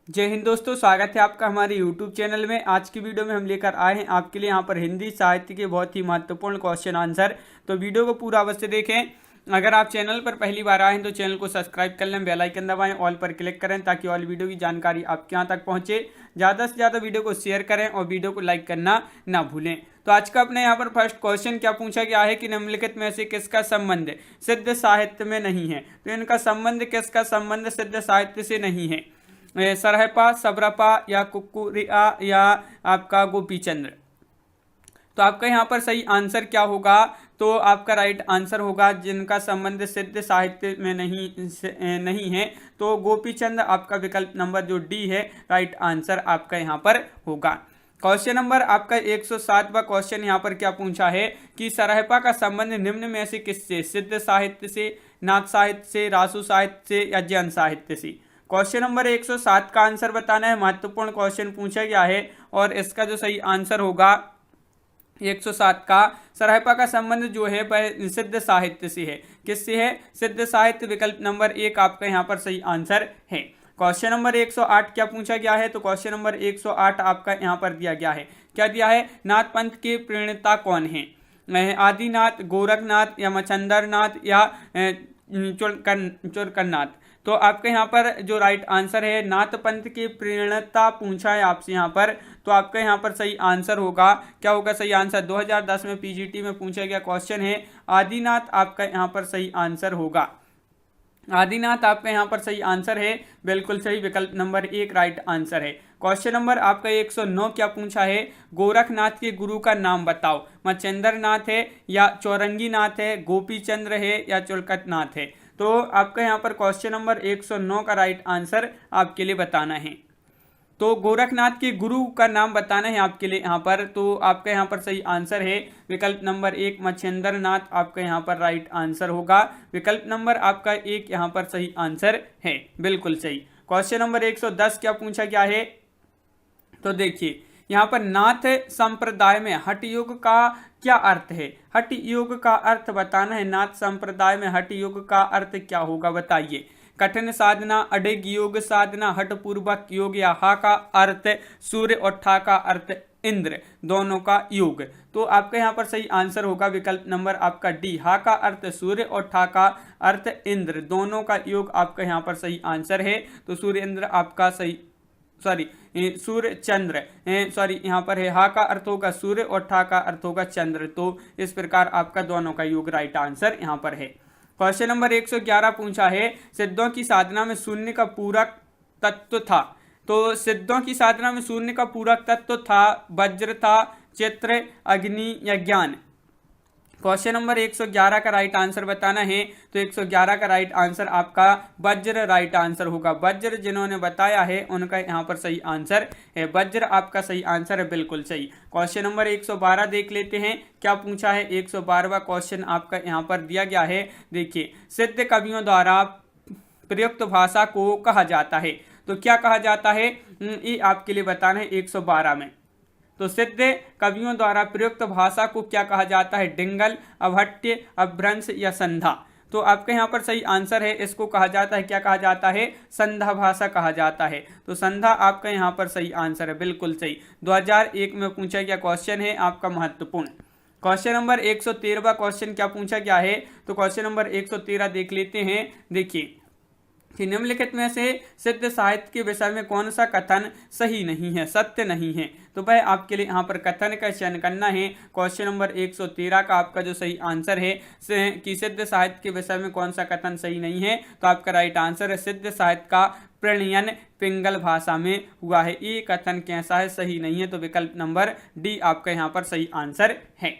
जय हिंद दोस्तों, स्वागत है आपका हमारे YouTube चैनल में। आज की वीडियो में हम लेकर आए हैं आपके लिए यहाँ पर हिंदी साहित्य के बहुत ही महत्वपूर्ण क्वेश्चन आंसर। तो वीडियो को पूरा अवश्य देखें। अगर आप चैनल पर पहली बार आए हैं तो चैनल को सब्सक्राइब कर लें, बेल आइकन दबाएं, ऑल पर क्लिक करें ताकि ऑल वीडियो की जानकारी आपके यहाँ तक पहुँचे। ज़्यादा से ज़्यादा वीडियो को शेयर करें और वीडियो को लाइक करना ना भूलें। तो आज का अपने यहाँ पर फर्स्ट क्वेश्चन क्या पूछा गया है कि निम्नलिखित में से किसका संबंध सिद्ध साहित्य में नहीं है। तो इनका संबंध किसका संबंध सिद्ध साहित्य से नहीं है? सरहपा, सबरपा या कुकुरिया या आपका गोपीचंद्र। तो आपका यहाँ पर सही आंसर क्या होगा? तो आपका राइट आंसर होगा जिनका संबंध सिद्ध साहित्य में नहीं है तो गोपीचंद आपका विकल्प नंबर जो डी है राइट आंसर आपका यहाँ पर होगा। क्वेश्चन नंबर आपका 107वां क्वेश्चन यहाँ पर क्या पूछा है कि सरहपा का संबंध निम्न में से किससे? सिद्ध साहित्य से, नाथ साहित्य से, रासु साहित्य से या जैन साहित्य से? क्वेश्चन नंबर 107 का आंसर बताना है। महत्वपूर्ण क्वेश्चन पूछा गया है और इसका जो सही आंसर होगा 107 का, सरहपा का संबंध जो है वह सिद्ध साहित्य से है। किससे है? सिद्ध साहित्य। विकल्प नंबर 1 आपका यहाँ पर सही आंसर है। क्वेश्चन नंबर 108 क्या पूछा गया है? तो क्वेश्चन नंबर 108 आपका यहाँ पर दिया गया है। क्या दिया है? नाथ पंथ के प्रणेता कौन है? आदिनाथ, गोरखनाथ या मच्छंदरनाथ या चुरकन्नाथ? तो आपके यहाँ पर जो राइट आंसर है नाथ पंथ की प्रणेता पूछा है आपसे यहाँ पर, तो आपका यहाँ पर सही आंसर होगा। क्या होगा सही आंसर? 2010 में पीजीटी में पूछा गया क्वेश्चन है आदिनाथ। आपका यहाँ पर सही आंसर होगा आदिनाथ। आपका यहाँ पर सही आंसर है, बिल्कुल सही। विकल्प नंबर 1 राइट आंसर है। क्वेश्चन नंबर आपका 109 क्या पूछा है? गोरखनाथ के गुरु का नाम बताओ। मच्छेंद्रनाथ है या चौरंगीनाथ है, गोपीचंद्र है या चुलकतनाथ है? तो आपका यहाँ पर क्वेश्चन नंबर 109 का राइट आंसर आपके लिए बताना है। तो गोरखनाथ के गुरु का नाम बताना है आपके लिए यहाँ पर। तो आपका यहाँ पर सही आंसर है विकल्प नंबर 1 मच्छेंद्रनाथ। आपका यहाँ पर राइट आंसर होगा। विकल्प नंबर आपका 1 यहाँ पर सही आंसर है, बिल्कुल सही। क्वेश्चन नंबर 110 क्या पूछा गया है? तो देखिए यहाँ पर नाथ संप्रदाय में हठ योग का क्या अर्थ है? हठ योग का अर्थ बताना है। नाथ संप्रदाय में हठ योग का अर्थ क्या होगा बताइए। कठिन साधना, अडिग योग साधना, हठ पूर्वक योग या हा का अर्थ सूर्य और ठा का अर्थ इंद्र, दोनों का योग? तो आपका यहाँ पर सही आंसर होगा विकल्प नंबर आपका डी, हा का अर्थ सूर्य और ठा का अर्थ इंद्र, दोनों का योग आपका यहाँ पर सही आंसर है। तो सूर्य इंद्र आपका सही, सूर्य चंद्र, यहाँ पर है हा का अर्थ होगा सूर्य और ठा का अर्थ होगा चंद्र। तो इस प्रकार आपका दोनों का योग राइट आंसर यहाँ पर है। क्वेश्चन नंबर 111 पूछा है सिद्धों की साधना में शून्य का पूरक तत्व था। तो सिद्धों की साधना में शून्य का पूरक तत्व था वज्र था, चित्र, अग्नि या ज्ञान? क्वेश्चन नंबर 111 का राइट आंसर बताना है। तो 111 का राइट आंसर आपका वज्र राइट आंसर होगा। वज्र जिन्होंने बताया है उनका यहाँ पर सही आंसर है वज्र। आपका सही आंसर है, बिल्कुल सही। क्वेश्चन नंबर 112 देख लेते हैं क्या पूछा है। 112वां क्वेश्चन आपका यहाँ पर दिया गया है। देखिए, सिद्ध कवियों द्वारा प्रयुक्त भाषा को कहा जाता है। तो क्या कहा जाता है ये आपके लिए बताना है 112 में। तो सिद्ध कवियों द्वारा प्रयुक्त भाषा को क्या कहा जाता है? डिंगल, अभट्य, अभ्रंश या संधा? तो आपके यहाँ पर सही आंसर है, इसको कहा जाता है, क्या कहा जाता है? संधा भाषा कहा जाता है। तो संधा आपका यहाँ पर सही आंसर है, बिल्कुल सही। 2001 में पूछा गया क्वेश्चन है आपका महत्वपूर्ण। क्वेश्चन नंबर 113वां क्वेश्चन क्या पूछा गया है? तो क्वेश्चन नंबर 113 देख लेते हैं। देखिए कि निम्नलिखित में से सिद्ध साहित्य के विषय में कौन सा कथन सही नहीं है, सत्य नहीं है? तो वह आपके लिए यहाँ पर कथन का चयन करना है। क्वेश्चन नंबर 113 का आपका जो सही आंसर है कि सिद्ध साहित्य के विषय में कौन सा कथन सही नहीं है? तो आपका राइट आंसर है सिद्ध साहित्य का प्रणयन पिंगल भाषा में हुआ है। ये कथन कैसा है? सही नहीं है। तो विकल्प नंबर डी आपका यहाँ पर सही आंसर है।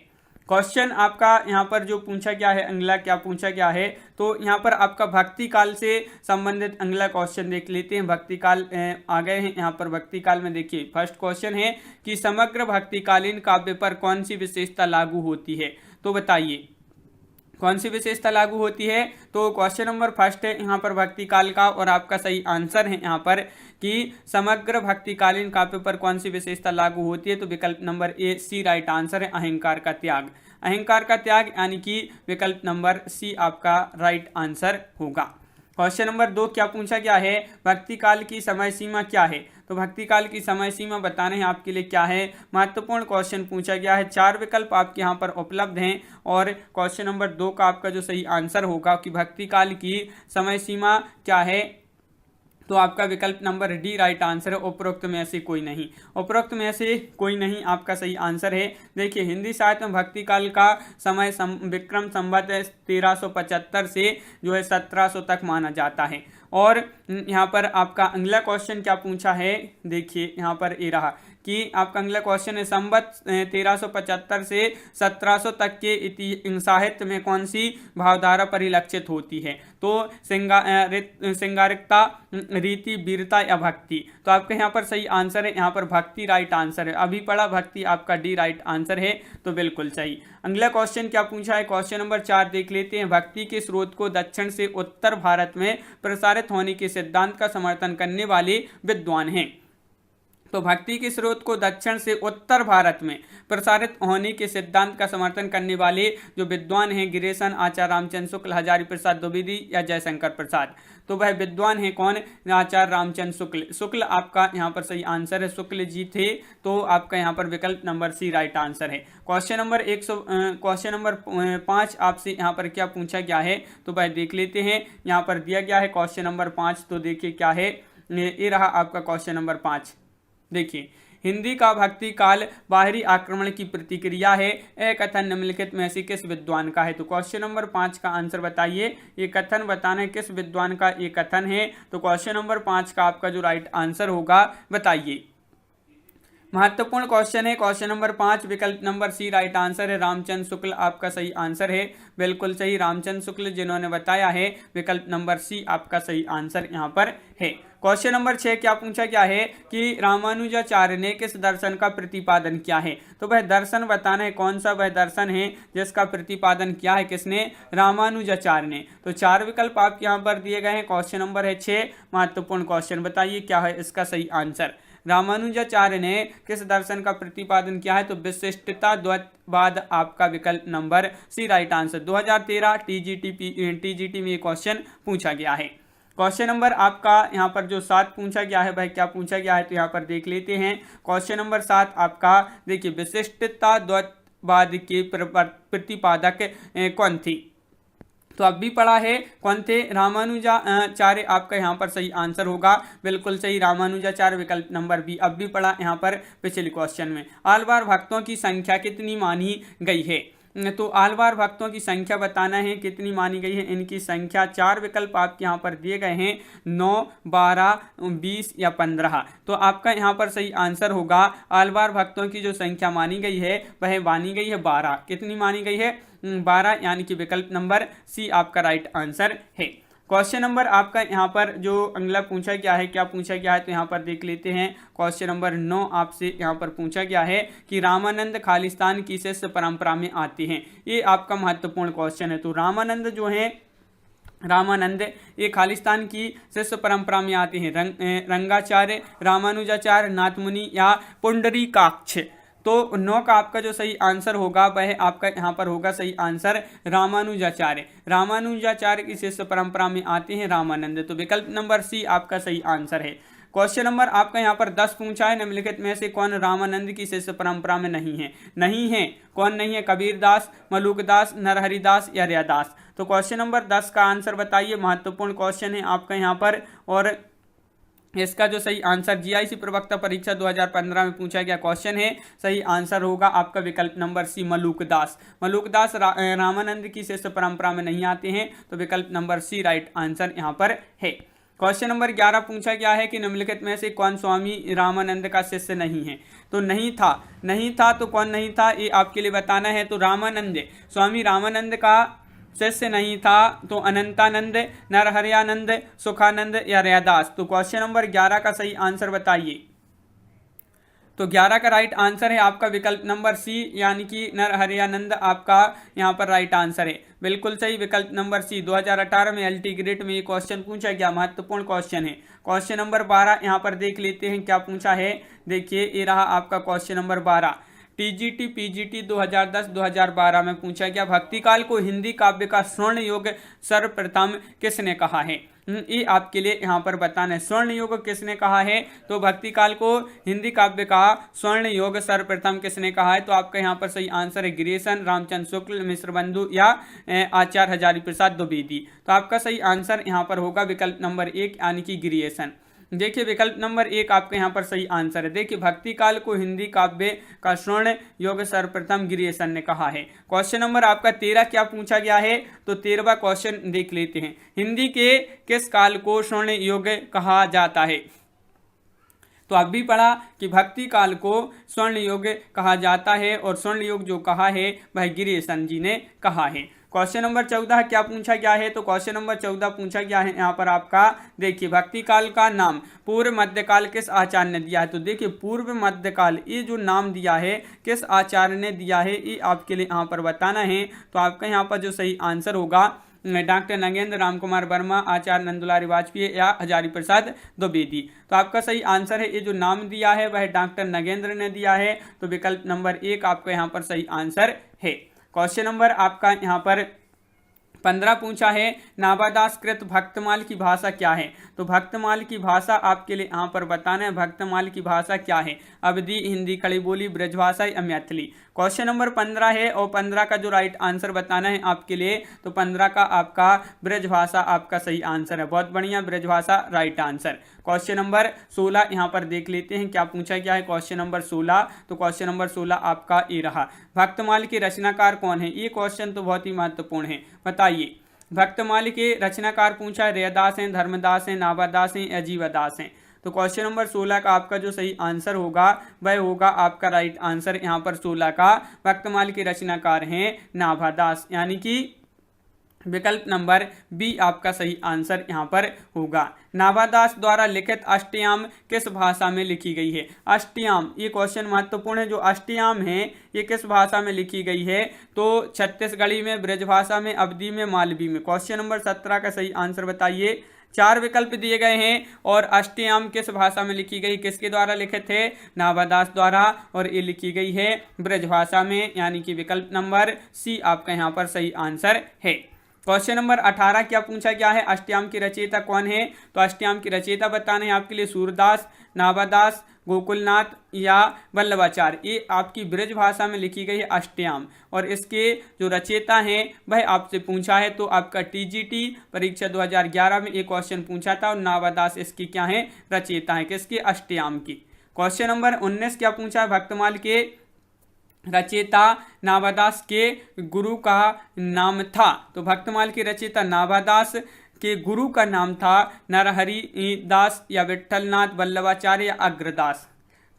क्वेश्चन आपका यहाँ पर जो पूछा गया है अगला क्या पूछा गया है? तो यहाँ पर आपका भक्ति काल से संबंधित अगला क्वेश्चन देख लेते हैं। भक्ति काल आ गए हैं यहाँ पर। भक्ति काल में देखिए फर्स्ट क्वेश्चन है कि समग्र भक्तिकालीन काव्य पर कौन सी विशेषता लागू होती है? तो बताइए कौन सी विशेषता लागू होती है? तो क्वेश्चन नंबर फर्स्ट है यहाँ पर भक्ति काल का और आपका सही आंसर है यहाँ पर कि समग्र भक्तिकालीन काव्य पर कौन सी विशेषता लागू होती है? तो विकल्प number A C right answer है, अहंकार का त्याग। अहंकार का त्याग यानी कि विकल्प नंबर सी आपका राइट आंसर होगा। क्वेश्चन नंबर 2 क्या पूछा गया है, भक्ति काल की समय सीमा क्या है। तो भक्ति काल की समय सीमा बताने हैं आपके लिए क्या है, महत्वपूर्ण क्वेश्चन पूछा गया है। 4 विकल्प आपके यहाँ पर उपलब्ध हैं और क्वेश्चन नंबर 2 का आपका जो सही आंसर होगा कि भक्ति काल की समय सीमा क्या है, तो आपका विकल्प नंबर डी राइट आंसर है। उपरोक्त में से कोई नहीं, उपरोक्त में से कोई नहीं आपका सही आंसर है। देखिए हिंदी साहित्य में भक्ति काल का समय विक्रम संवत 1375 से जो है 1700 तक माना जाता है। और यहाँ पर आपका अगला क्वेश्चन क्या पूछा है, देखिए यहाँ पर ये रहा कि आपका अगला क्वेश्चन है संवत 1375 से 1700 तक के साहित्य में कौन सी भावधारा परिलक्षित होती है। तो श्रृंगारिकता, रीति, वीरता या भक्ति। तो आपका यहाँ पर सही आंसर है, यहाँ पर भक्ति राइट आंसर है। अभी पढ़ा भक्ति, आपका डी राइट आंसर है, तो बिल्कुल सही। अगला क्वेश्चन क्या पूछा है, क्वेश्चन नंबर 4 देख लेते हैं। भक्ति के स्रोत को दक्षिण से उत्तर भारत में प्रसारित होने के सिद्धांत का समर्थन करने वाले विद्वान हैं। तो भक्ति के स्रोत को दक्षिण से उत्तर भारत में प्रसारित होने के सिद्धांत का समर्थन करने वाले जो विद्वान हैं, गिरीशन, आचार्य रामचंद्र शुक्ल, हजारी प्रसाद द्विवेदी या जयशंकर प्रसाद। तो वह विद्वान है कौन, आचार्य रामचंद्र शुक्ल। शुक्ल आपका यहाँ पर सही आंसर है, शुक्ल जी थे। तो आपका यहाँ पर विकल्प नंबर सी राइट आंसर है। क्वेश्चन नंबर 5 आपसे यहाँ पर क्या पूछा गया है, तो वह देख लेते हैं। यहाँ पर दिया गया है क्वेश्चन नंबर 5, तो देखिए क्या है, ये रहा आपका क्वेश्चन नंबर 5। देखिए हिंदी का भक्ति काल बाहरी आक्रमण की प्रतिक्रिया है, यह कथन निम्नलिखित में से किस विद्वान का है। तो क्वेश्चन नंबर 5 का आंसर बताइए, ये कथन बताना है किस विद्वान का ये कथन है। तो क्वेश्चन नंबर 5 का आपका जो राइट आंसर होगा बताइए। महत्वपूर्ण क्वेश्चन है क्वेश्चन नंबर 5, विकल्प नंबर सी राइट आंसर है। रामचंद्र शुक्ल आपका सही आंसर है, बिल्कुल सही। रामचंद्र शुक्ल जिन्होंने बताया है, विकल्प नंबर सी आपका सही आंसर यहाँ पर है। क्वेश्चन नंबर 6 क्या पूछा गया है कि रामानुजाचार्य ने किस दर्शन का प्रतिपादन किया है। तो वह दर्शन बताना है, कौन सा वह दर्शन है जिसका प्रतिपादन किया है किसने, रामानुजाचार्य ने। तो 4 विकल्प आपके यहाँ पर दिए गए हैं। क्वेश्चन नंबर है 6, महत्वपूर्ण क्वेश्चन, बताइए क्या है इसका सही आंसर। रामानुजाचार्य ने किस दर्शन का प्रतिपादन किया है, तो विशिष्टता द्वैतवाद आपका विकल्प number C right answer. 2013 TGT में ये क्वेश्चन पूछा गया है। क्वेश्चन नंबर आपका यहाँ पर जो 7 पूछा गया है, भाई क्या पूछा गया है, तो यहाँ पर देख लेते हैं। क्वेश्चन नंबर 7 आपका देखिए, विशिष्टता द्वैतवाद के प्रतिपादक कौन थी। तो अब भी पढ़ा है, कौन थे, रामानुजाचार्य आपका यहाँ पर सही आंसर होगा, बिल्कुल सही, रामानुजाचार्य विकल्प नंबर बी। अब भी पढ़ा यहाँ पर पिछले क्वेश्चन में। आलवार भक्तों की संख्या कितनी मानी गई है। तो आलवार भक्तों की संख्या बताना है कितनी मानी गई है। इनकी संख्या 4 विकल्प आपके यहाँ पर दिए गए हैं, 9, 12, 20 या 15। तो आपका यहाँ पर सही आंसर होगा, आलवार भक्तों की जो संख्या मानी गई है वह मानी गई है 12। कितनी मानी गई है, 12, यानी कि विकल्प नंबर सी आपका राइट आंसर है। क्वेश्चन नंबर आपका यहाँ पर जो अगला पूछा गया है, क्या पूछा गया है, तो यहाँ पर देख लेते हैं। क्वेश्चन नंबर 9 आपसे यहाँ पर पूछा गया है कि रामानंद खालिस्तान की शिष्य परंपरा में आते हैं। ये आपका महत्वपूर्ण क्वेश्चन है। तो रामानंद जो है, रामानंद ये खालिस्तान की शिष्य परंपरा में आते हैं। रंगाचार्य, रामानुजाचार्य, नाथमुनि या पुंडरीकाक्ष। तो 9 का आपका जो सही आंसर होगा वह आपका यहाँ पर होगा सही आंसर, रामानुजाचार्य। रामानुजाचार्य की शिष्य परंपरा में आते हैं रामानंद। तो विकल्प नंबर सी आपका सही आंसर है। क्वेश्चन नंबर आपका यहाँ पर 10 पूछा है, निम्नलिखित में से कौन रामानंद की शिष्य परंपरा में नहीं है। नहीं है, कौन नहीं है, कबीरदास, मलुकदास, नरहरिदास या रैदास। तो क्वेश्चन नंबर 10 का आंसर बताइए, महत्वपूर्ण क्वेश्चन है आपका यहाँ पर। और इसका जो सही आंसर जीआईसी प्रवक्ता परीक्षा 2015 में पूछा गया क्वेश्चन है, सही आंसर होगा आपका विकल्प नंबर सी, मलुकदास। मलुकदास रामानंद की शिष्य परंपरा में नहीं आते हैं, तो विकल्प नंबर सी राइट आंसर यहाँ पर है। क्वेश्चन नंबर 11 पूछा गया है कि निम्नलिखित में से कौन स्वामी रामानंद का शिष्य नहीं है। तो नहीं था तो कौन नहीं था, ये आपके लिए बताना है। तो रामानंद, स्वामी रामानंद का शिष्य नहीं था, तो अनंतानंद, नरहरियानंद, सुखानंद या रैदास। तो क्वेश्चन नंबर 11 का सही आंसर बताइए। तो 11 का राइट आंसर है आपका विकल्प नंबर सी, यानी कि नरहरियानंद आपका यहाँ पर राइट आंसर है, बिल्कुल सही, विकल्प नंबर सी। 2018 में एलटी ग्रेड में ये क्वेश्चन पूछा गया, महत्वपूर्ण क्वेश्चन है। क्वेश्चन नंबर 12 यहाँ पर देख लेते हैं क्या पूछा है। देखिए ये रहा आपका क्वेश्चन नंबर 12, टीजीटी पीजीटी 2010-2012 में पूछा गया, भक्ति काल को हिंदी काव्य का स्वर्ण युग सर्वप्रथम किसने कहा है। ये आपके लिए यहाँ पर बताना है। स्वर्ण युग किसने कहा है? तो भक्ति काल को हिंदी काव्य का स्वर्ण युग सर्वप्रथम किसने कहा है? तो आपका यहाँ पर सही आंसर है गिरिशन, रामचंद्र शुक्ल, मिश्र बंधु या आचार्य हजारी प्रसाद द्विवेदी। तो आपका सही आंसर यहाँ पर होगा विकल्प नंबर 1 यानी कि गिरिशन। देखिए विकल्प नंबर 1 आपके यहाँ पर सही आंसर है। देखिए भक्ति काल को हिंदी काव्य का स्वर्ण युग सर्वप्रथम गिरिशन ने कहा है। क्वेश्चन नंबर आपका 13 क्या पूछा गया है? तो 13वां क्वेश्चन देख लेते हैं। हिंदी के किस काल को स्वर्ण युग कहा जाता है? तो आप भी पढ़ा कि भक्ति काल को स्वर्ण युग कहा जाता है और स्वर्ण युग जो कहा है वह गिरिशन जी ने कहा है। क्वेश्चन नंबर 14 क्या पूछा गया है? तो क्वेश्चन नंबर 14 पूछा गया है यहाँ पर आपका, देखिए भक्ति काल का नाम पूर्व मध्यकाल किस आचार्य ने दिया है? तो देखिए पूर्व मध्यकाल ये जो नाम दिया है किस आचार्य ने दिया है ये आपके लिए यहाँ पर बताना है। तो आपका यहाँ पर जो सही आंसर होगा डॉक्टर नगेंद्र राम कुमार वर्मा, आचार्य नंदुलारी वाजपेयी या हजारी प्रसाद द्विवेदी। तो आपका सही आंसर है ये जो नाम दिया है वह डॉक्टर नगेंद्र ने दिया है। तो विकल्प नंबर 1 आपका यहाँ पर सही आंसर है। क्वेश्चन नंबर आपका यहाँ पर 15 पूछा है, नाभादास कृत भक्तमाल की भाषा क्या है? तो भक्तमाल की भाषा आपके लिए यहाँ पर बताना है। भक्तमाल की भाषा क्या है? अवधी, हिंदी, खड़ी बोली, ब्रजभाषा या मैथिली। क्वेश्चन नंबर 15 है और 15 का जो राइट आंसर बताना है आपके लिए। तो 15 का आपका ब्रजभाषा आपका सही आंसर है। बहुत बढ़िया, Brajbhasha right answer. Question number 16 यहाँ पर देख लेते हैं क्या पूछा गया है। क्वेश्चन नंबर 16, तो क्वेश्चन नंबर 16 आपका ये रहा, भक्तमाल के रचनाकार कौन है? ये क्वेश्चन तो बहुत ही महत्वपूर्ण है, बताइए। भक्तमाल के रचनाकार पूछा है, रैदास हैं, धर्मदास हैं, नाभादास हैं या जीवदास हैं। तो क्वेश्चन नंबर 16 का आपका जो सही आंसर होगा वह होगा आपका राइट आंसर यहाँ पर 16 का, भक्तमाल के रचनाकार हैं नाभादास, यानी कि विकल्प नंबर बी आपका सही आंसर यहाँ पर होगा। नाभादास द्वारा लिखित अष्टयाम किस भाषा में लिखी गई है? अष्टयाम, ये क्वेश्चन महत्वपूर्ण है। जो अष्टयाम है ये किस भाषा में लिखी गई है? तो छत्तीसगढ़ी में, ब्रजभाषा में, अवधी में, मालवी में। क्वेश्चन नंबर 17 का सही आंसर बताइए। 4 विकल्प दिए गए हैं और अष्टयाम किस भाषा में लिखी गई, किसके द्वारा लिखे थे? नाभादास द्वारा, और ये लिखी गई है ब्रजभाषा में, यानी कि विकल्प नंबर सी आपका यहाँ पर सही आंसर है। क्वेश्चन नंबर 18 क्या पूछा गया है? अष्टयाम की रचयिता कौन है? तो अष्टयाम की रचयिता बताना है आपके लिए सूरदास, नाभादास, गोकुलनाथ या वल्लभाचार्य। ये आपकी ब्रज भाषा में लिखी गई है अष्टयाम, और इसके जो रचयिता हैं वह आपसे पूछा है। तो आपका टीजीटी परीक्षा 2011 में एक क्वेश्चन पूछा था और नाभादास इसकी क्या है? रचयिता है, किसके? अष्टयाम की। क्वेश्चन नंबर 19 क्या पूछा है? भक्तमाल के रचयिता नाभादास के गुरु का नाम था। तो भक्तमाल के रचयिता नाभादास के गुरु का नाम था नरहरि दास या विठलनाथ, वल्लभाचार्य या अग्रदास।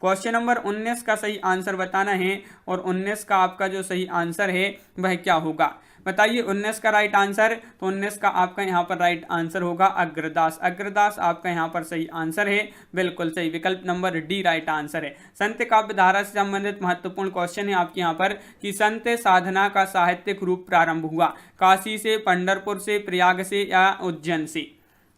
क्वेश्चन नंबर 19 का सही आंसर बताना है और 19 का आपका जो सही आंसर है वह क्या होगा, बताइए। 19 का राइट आंसर, तो 19 का आपका यहाँ पर राइट आंसर होगा अग्रदास। अग्रदास आपका यहाँ पर सही आंसर है, बिल्कुल सही, विकल्प नंबर डी राइट आंसर है। संत काव्य धारा से संबंधित महत्वपूर्ण क्वेश्चन है आपके यहाँ पर कि संत साधना का साहित्यिक रूप प्रारंभ हुआ काशी से, पंढरपुर से, प्रयाग से या उज्जैन से।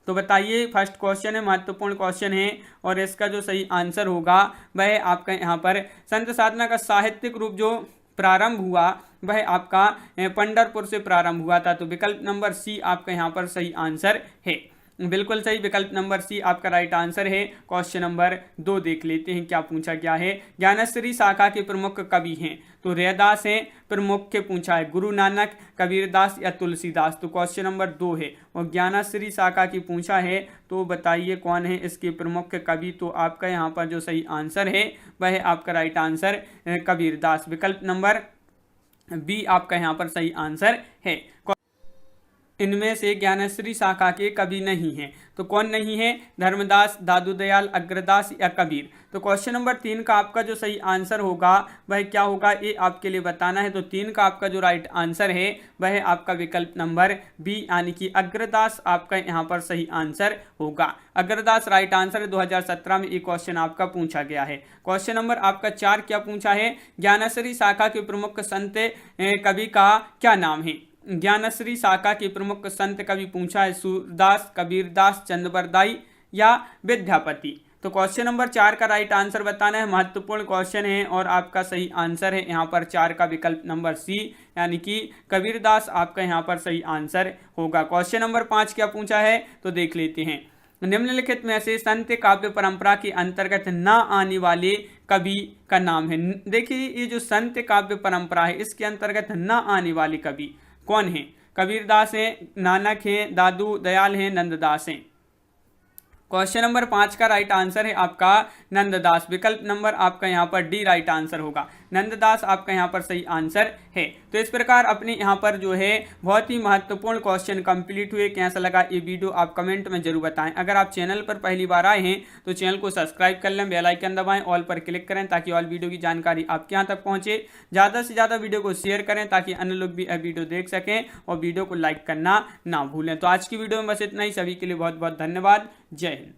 तो बताइए, फर्स्ट क्वेश्चन है, महत्वपूर्ण क्वेश्चन है और इसका जो सही आंसर होगा वह आपका यहाँ पर संत साधना का साहित्यिक रूप जो प्रारंभ हुआ वह आपका पंढरपुर से प्रारंभ हुआ था। तो विकल्प नंबर सी आपका यहाँ पर सही आंसर है, बिल्कुल सही, विकल्प नंबर सी आपका राइट आंसर है। क्वेश्चन नंबर 2 देख लेते हैं क्या पूछा गया है। ज्ञानश्री शाखा के प्रमुख कवि हैं, तो रैदास हैं, प्रमुख के पूछा है गुरु नानक, कबीरदास या तुलसीदास। तो क्वेश्चन नंबर 2 है और ज्ञानश्री शाखा की पूछा है, तो बताइए कौन है इसके प्रमुख कवि। तो आपका यहाँ पर जो सही आंसर है वह आपका राइट आंसर कबीरदास, विकल्प नंबर बी आपका यहाँ पर सही आंसर है। इनमें से ज्ञानश्री शाखा के कवि नहीं हैं, तो कौन नहीं है? धर्मदास, दादू दयाल, अग्रदास या कबीर। तो क्वेश्चन नंबर 3 का आपका जो सही आंसर होगा वह क्या होगा, ये आपके लिए बताना है। तो 3 का आपका जो राइट आंसर है वह आपका विकल्प नंबर बी यानी कि अग्रदास आपका यहाँ पर सही आंसर होगा। अग्रदास राइट आंसर 2017 में एक क्वेश्चन आपका पूछा गया है। क्वेश्चन नंबर आपका 4 क्या पूछा है? ज्ञानश्री शाखा के प्रमुख संत कवि का क्या नाम है? ज्ञानश्री शाखा के प्रमुख संत कवि पूछा है सूरदास, कबीरदास, चंद्रबरदाई या विद्यापति। तो क्वेश्चन नंबर 4 का राइट आंसर बताना है, महत्वपूर्ण क्वेश्चन है और आपका सही आंसर है यहाँ पर 4 का विकल्प नंबर सी, यानी कि कबीरदास आपका यहाँ पर सही आंसर होगा। क्वेश्चन नंबर 5 क्या पूछा है तो देख लेते हैं। निम्नलिखित में से संत काव्य परंपरा के अंतर्गत न आने वाले कवि का नाम है। देखिए ये जो संत काव्य परंपरा है इसके अंतर्गत न आने वाले कवि कौन है? कबीरदास हैं, नानक हैं, दादू दयाल हैं, नंददास हैं। क्वेश्चन नंबर 5 का राइट आंसर है आपका नंददास, विकल्प नंबर आपका यहाँ पर डी राइट आंसर होगा। नंददास आपका यहाँ पर सही आंसर है। तो इस प्रकार अपने यहाँ पर जो है बहुत ही महत्वपूर्ण क्वेश्चन कंप्लीट हुए। कैसा लगा ये वीडियो आप कमेंट में जरूर बताएं। अगर आप चैनल पर पहली बार आए हैं तो चैनल को सब्सक्राइब कर लें, बेल आइकन दबाएं, ऑल पर क्लिक करें ताकि ऑल वीडियो की जानकारी आपके यहाँ तक पहुँचे। ज़्यादा से ज़्यादा वीडियो को शेयर करें ताकि अन्य लोग भी वीडियो देख सकें और वीडियो को लाइक करना ना भूलें। तो आज की वीडियो में बस इतना ही। सभी के लिए बहुत बहुत धन्यवाद। जय हिंद।